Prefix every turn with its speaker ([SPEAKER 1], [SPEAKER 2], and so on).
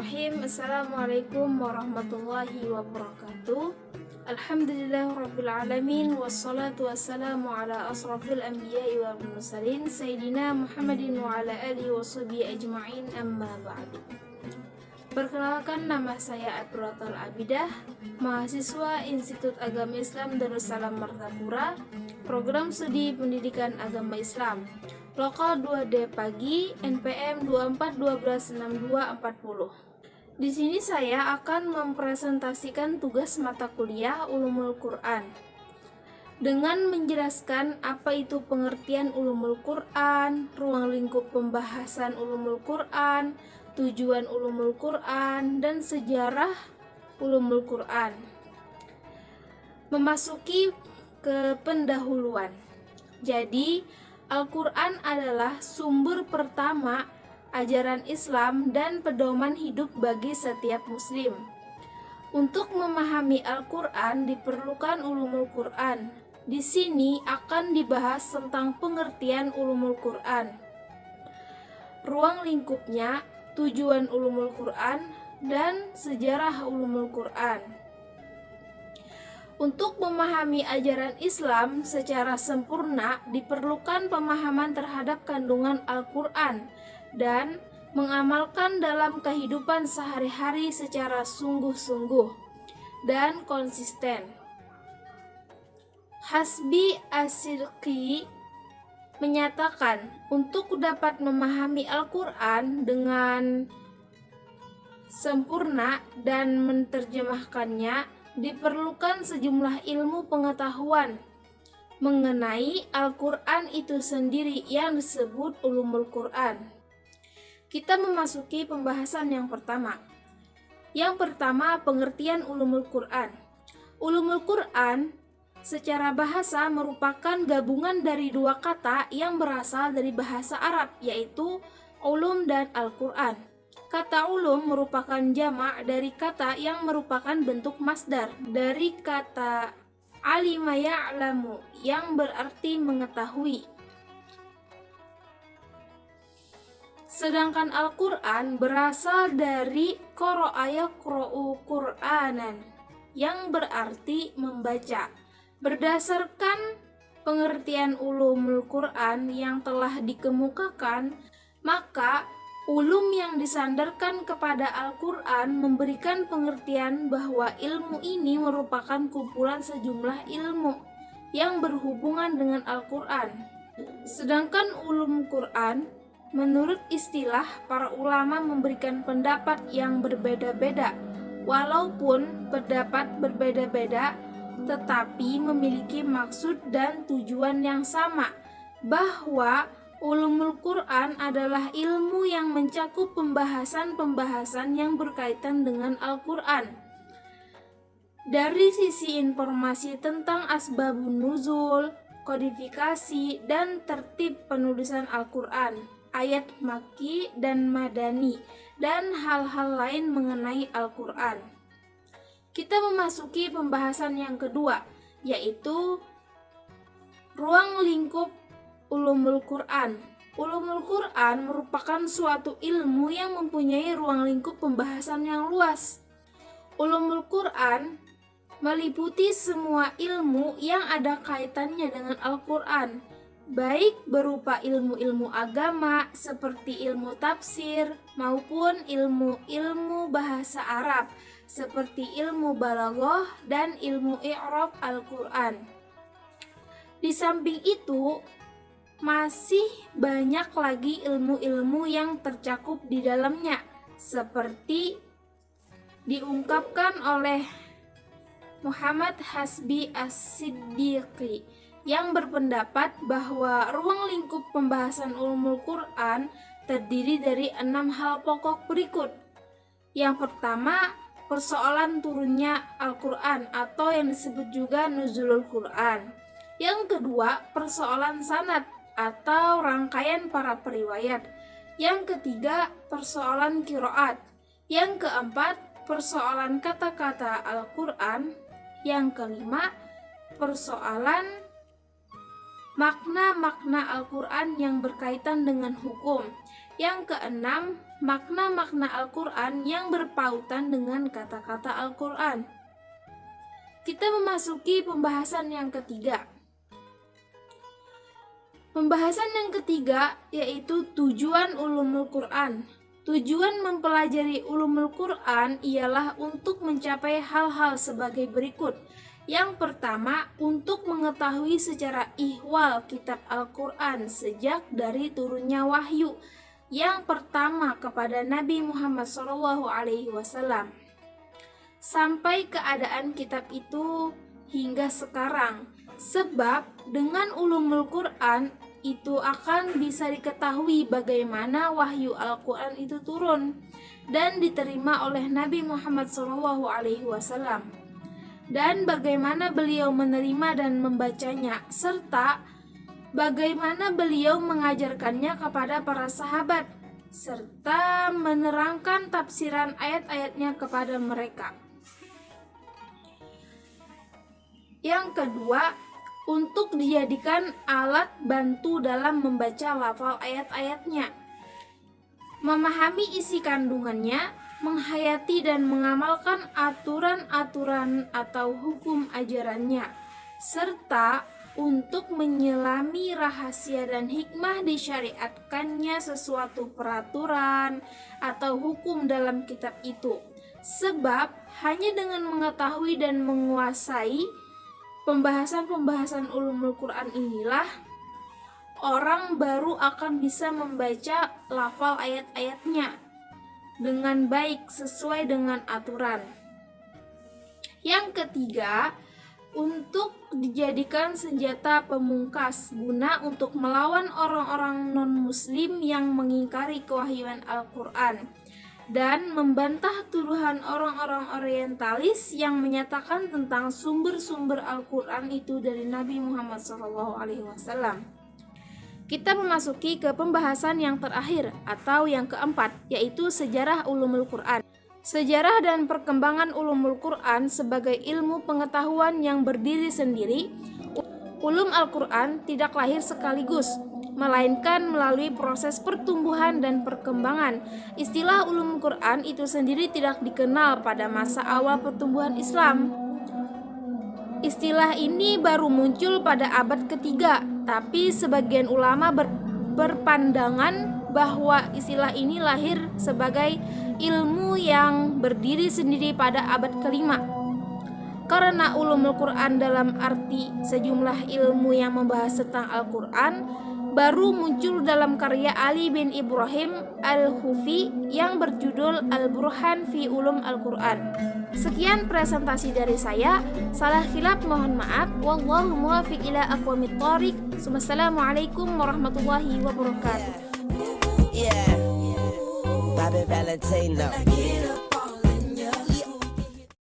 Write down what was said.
[SPEAKER 1] Bismillahirrahmanirrahim. Assalamualaikum warahmatullahi wabarakatuh. Alhamdulillahirrabbilalamin. Wassalatu wassalamu ala asrafil anbiya'i wal mursalin Sayyidina Muhammadin wa ala alihi wa sahbihi ajma'in, amma ba'du. Perkenalkan, nama saya Abratul Abidah, mahasiswa Institut Agama Islam Darussalam Martapura, Program Studi Pendidikan Agama Islam, Lokal 2D Pagi, NPM 24126240. Di sini saya akan mempresentasikan tugas mata kuliah Ulumul Quran dengan menjelaskan apa itu pengertian Ulumul Quran, ruang lingkup pembahasan Ulumul Quran, tujuan Ulumul Quran, dan sejarah Ulumul Quran. Memasuki ke pendahuluan. Jadi, Al-Quran adalah sumber pertama ajaran Islam dan pedoman hidup bagi setiap muslim. Untuk memahami Al-Quran diperlukan Ulumul Quran. Di sini akan dibahas tentang pengertian Ulumul Quran, ruang lingkupnya, tujuan Ulumul Quran, dan sejarah Ulumul Quran. Untuk memahami ajaran Islam secara sempurna diperlukan pemahaman terhadap kandungan Al-Quran dan mengamalkan dalam kehidupan sehari-hari secara sungguh-sungguh dan konsisten. Hasbi As-Sidqi menyatakan, untuk dapat memahami Al-Quran dengan sempurna dan menerjemahkannya, diperlukan sejumlah ilmu pengetahuan mengenai Al-Quran itu sendiri yang disebut Ulumul Quran. Kita memasuki pembahasan yang pertama. Yang pertama, pengertian Ulumul Quran. Ulumul Quran secara bahasa merupakan gabungan dari dua kata yang berasal dari bahasa Arab, yaitu ulum dan Al-Quran. Kata ulum merupakan jamak dari kata yang merupakan bentuk masdar dari kata alima ya'lamu yang berarti mengetahui. Sedangkan Al-Quran berasal dari qara'a yaqra'u Qur'anan yang berarti membaca. Berdasarkan pengertian ulumul Quran yang telah dikemukakan, maka ulum yang disandarkan kepada Al-Quran memberikan pengertian bahwa ilmu ini merupakan kumpulan sejumlah ilmu yang berhubungan dengan Al-Quran. Sedangkan ulum Quran, menurut istilah para ulama, memberikan pendapat yang berbeda-beda. Walaupun pendapat berbeda-beda, tetapi memiliki maksud dan tujuan yang sama, bahwa Ulumul Quran adalah ilmu yang mencakup pembahasan-pembahasan yang berkaitan dengan Al-Quran. Dari sisi informasi tentang asbabun nuzul, kodifikasi, dan tertib penulisan Al-Quran, ayat Makki dan Madani, dan hal-hal lain mengenai Al-Quran. Kita memasuki pembahasan yang kedua, yaitu ruang lingkup Ulumul Quran. Ulumul Quran merupakan suatu ilmu yang mempunyai ruang lingkup pembahasan yang luas. Ulumul Quran meliputi semua ilmu yang ada kaitannya dengan Al-Quran, baik berupa ilmu-ilmu agama seperti ilmu tafsir maupun ilmu-ilmu bahasa Arab seperti ilmu balaghah dan ilmu i'rab Al-Quran. Di samping itu, masih banyak lagi ilmu-ilmu yang tercakup di dalamnya, seperti diungkapkan oleh Muhammad Hasbi As-Siddiqi yang berpendapat bahwa ruang lingkup pembahasan Ulumul Quran terdiri dari 6 hal pokok berikut. Yang pertama, persoalan turunnya Al-Quran atau yang disebut juga nuzulul Quran. Yang kedua, persoalan sanad atau rangkaian para periwayat. Yang ketiga, persoalan qiraat. Yang keempat, persoalan kata-kata Al-Quran. Yang kelima, persoalan makna-makna Al-Quran yang berkaitan dengan hukum. Yang keenam, makna-makna Al-Quran yang berpautan dengan kata-kata Al-Quran. Kita memasuki pembahasan yang ketiga. Pembahasan yang ketiga yaitu tujuan ulumul Quran. Tujuan mempelajari ulumul Quran ialah untuk mencapai hal-hal sebagai berikut. Yang pertama, untuk mengetahui secara ihwal kitab Al-Quran sejak dari turunnya wahyu yang pertama kepada Nabi Muhammad SAW sampai keadaan kitab itu hingga sekarang. Sebab dengan ulumul Quran itu akan bisa diketahui bagaimana wahyu Al-Quran itu turun dan diterima oleh Nabi Muhammad SAW, dan bagaimana beliau menerima dan membacanya, serta bagaimana beliau mengajarkannya kepada para sahabat, serta menerangkan tafsiran ayat-ayatnya kepada mereka. Yang kedua, untuk dijadikan alat bantu dalam membaca lafal ayat-ayatnya, memahami isi kandungannya, menghayati dan mengamalkan aturan-aturan atau hukum ajarannya, serta untuk menyelami rahasia dan hikmah disyariatkannya sesuatu peraturan atau hukum dalam kitab itu. Sebab hanya dengan mengetahui dan menguasai pembahasan-pembahasan ulumul Quran inilah orang baru akan bisa membaca lafal ayat-ayatnya dengan baik sesuai dengan aturan. Yang ketiga, untuk dijadikan senjata pemungkas guna untuk melawan orang-orang non-muslim yang mengingkari kewahyuan Al-Quran dan membantah tuduhan orang-orang orientalis yang menyatakan tentang sumber-sumber Al-Quran itu dari Nabi Muhammad SAW. Kita memasuki ke pembahasan yang terakhir atau yang keempat, yaitu sejarah ulumul Quran. Sejarah dan perkembangan ulumul Quran sebagai ilmu pengetahuan yang berdiri sendiri. Ulum Al-Quran tidak lahir sekaligus, melainkan melalui proses pertumbuhan dan perkembangan. Istilah ulum Quran itu sendiri tidak dikenal pada masa awal pertumbuhan Islam. Istilah ini baru muncul pada abad ketiga, tapi sebagian ulama berpandangan bahwa istilah ini lahir sebagai ilmu yang berdiri sendiri pada abad kelima. Karena ulumul Quran dalam arti sejumlah ilmu yang membahas tentang Al-Quran baru muncul dalam karya Ali bin Ibrahim Al-Hufi yang berjudul Al-Burhan fi Ulum Al-Quran. Sekian presentasi dari saya. Salah khilaf mohon maaf. Wallahu muwaffiq ila aqwamit thoriq. Wassalamualaikum warahmatullahi wabarakatuh.
[SPEAKER 2] Bobby Valentino.